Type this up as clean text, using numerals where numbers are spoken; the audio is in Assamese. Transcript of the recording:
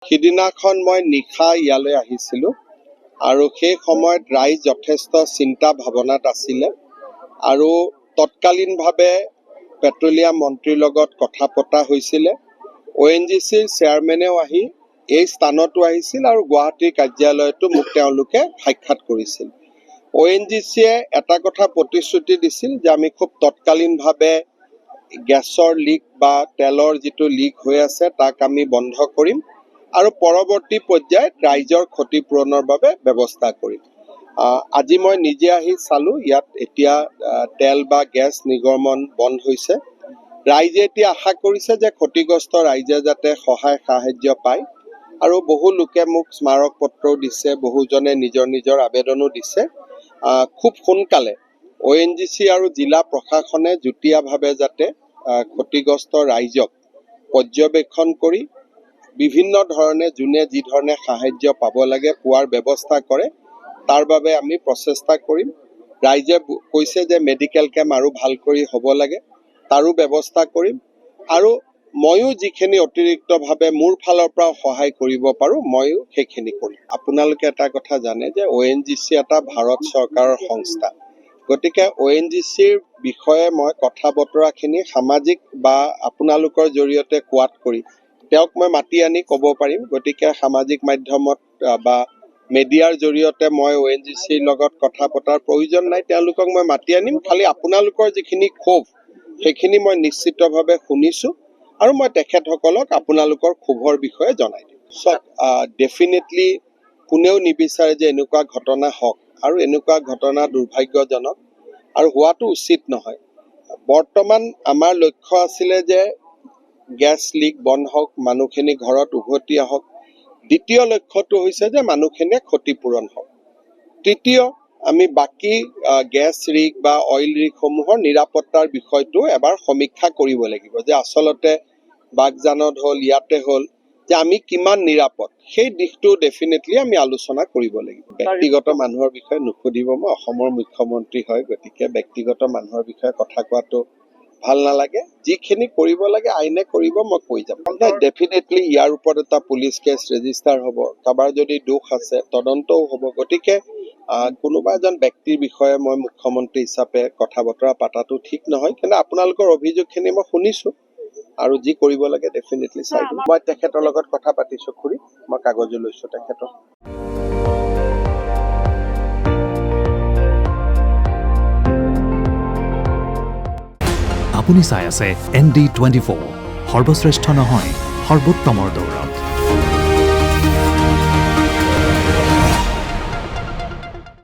সিদিনাখন মই নিশা ইয়ালৈ আহিছিলোঁ আৰু সেই সময়ত ৰাইজ যথেষ্ট চিন্তা ভাৱনাত আছিলে আৰু তৎকালীনভাৱে পেট্ৰলিয়াম মন্ত্ৰীৰ লগত কথা পতা হৈছিলে। ONGCৰ চেয়াৰমেনেও আহি এই স্থানতো আহিছিল আৰু গুৱাহাটীৰ কাৰ্যালয়তো মোক তেওঁলোকে সাক্ষাৎ কৰিছিল। ONGCয়ে এটা কথা প্ৰতিশ্ৰুতি দিছিল যে আমি খুব তৎকালীনভাৱে গেছৰ লিক বা তেলৰ যিটো লিক হৈ আছে তাক আমি বন্ধ কৰিম আৰু পৰৱৰ্তী পৰ্যায়ত ৰাইজৰ ক্ষতিপূৰণৰ বাবে ব্যৱস্থা কৰিম। আজি মই নিজে আহি চালোঁ, ইয়াত এতিয়া তেল বা গেছ নিৰ্গমন বন্ধ হৈছে। ৰাইজে এতিয়া আশা কৰিছে যে ক্ষতিগ্ৰস্ত ৰাইজে যাতে সহায় সাহায্য পায় আৰু বহু লোকে মোক স্মাৰক পত্ৰও দিছে, বহুজনে নিজৰ নিজৰ আবেদনো দিছে। খুব সোনকালে ONGC আৰু জিলা প্ৰশাসনে যুটীয়াভাৱে যাতে ক্ষতিগ্ৰস্ত ৰাইজক পৰ্যবেক্ষণ কৰি বিভিন্ন ধৰণে যোনে যি ধৰণে সাহায্য পাব লাগে পোৱাৰ ব্যৱস্থা কৰে, তাৰ বাবে আমি প্ৰচেষ্টা কৰিম। ৰাইজে কৈছে যে মেডিকেল কেম্প আৰু ভাল কৰি হ'ব লাগে, তাৰো ব্যৱস্থা কৰিম আৰু ময়ো যিখিনি অতিৰিক্তভাৱে মোৰ ফালৰ পৰা সহায় কৰিব পাৰোঁ ময়ো সেইখিনি কৰিম। আপোনালোকে এটা কথা জানে যে ONGC এটা ভাৰত চৰকাৰৰ সংস্থা, গতিকে ONGCৰ বিষয়ে মই কথা বতৰাখিনি সামাজিক বা আপোনালোকৰ জৰিয়তে কোৱাত কৰি তেওঁক মই মাতি আনি ক'ব পাৰিম। গতিকে সামাজিক মাধ্যমত বা মিডিয়াৰ জৰিয়তে মই ONGCৰ লগত কথা পতাৰ প্ৰয়োজন নাই, তেওঁলোকক মই মাতি আনিম। খালি আপোনালোকৰ যিখিনি ক্ষোভ সেইখিনি মই নিশ্চিতভাৱে শুনিছোঁ আৰু মই তেখেতসকলক আপোনালোকৰ ক্ষোভৰ বিষয়ে জনাই দিম। ডেফিনেটলি কোনেও নিবিচাৰে যে এনেকুৱা ঘটনা হওক আৰু এনেকুৱা ঘটনা দুৰ্ভাগ্যজনক আৰু হোৱাটো উচিত নহয়। বৰ্তমান আমাৰ লক্ষ্য আছিলে যে গেছ লিক বন্ধ হওক, মানুহখিনি ঘৰত উভতি আহক। দ্বিতীয় লক্ষ্যটো হৈছে যে মানুহখিনিয়ে ক্ষতিপূৰণ হওক। তৃতীয়, আমি বাকী গেছ ৰিগ বা অইল ৰিগসমূহৰ নিৰাপত্তাৰ বিষয়টো এবাৰ সমীক্ষা কৰিব লাগিব যে আচলতে বাগজানত হ'ল, ইয়াতে হ'ল, যে আমি কিমান নিৰাপদ, সেই দিশটো ডেফিনেটলি আমি আলোচনা কৰিব লাগিব। ব্যক্তিগত মানুহৰ বিষয়ে নুসুধিব, মই অসমৰ মুখ্যমন্ত্ৰী হয়, গতিকে ব্যক্তিগত মানুহৰ বিষয়ে কথা কোৱাটো ভাল নালাগে। যিখিনি কৰিব লাগে আইনে কৰিব, মই কৈ যাম। ডেফিনেটলি ইয়াৰ ওপৰত এটা পুলিচ কেছ ৰেজিষ্টাৰ হ'ব, কাৰোবাৰ যদি দোষ আছে তদন্তও হ'ব। গতিকে কোনোবা এজন ব্যক্তিৰ বিষয়ে মই মুখ্যমন্ত্ৰী হিচাপে কথা বতৰা পাতাটো ঠিক নহয়, কিন্তু আপোনালোকৰ অভিযোগখিনি মই শুনিছোঁ আৰু যি কৰিব লাগে ডেফিনেটলি চাই দিম। মই তেখেতৰ লগত কথা পাতিছোঁ, খুৰী, মই কাগজো লৈছোঁ তেখেতৰ। আপুনি চাই আছে ND24, সৰ্বশ্ৰেষ্ঠ নহয় সৰ্বোত্তমৰ দৌৰা।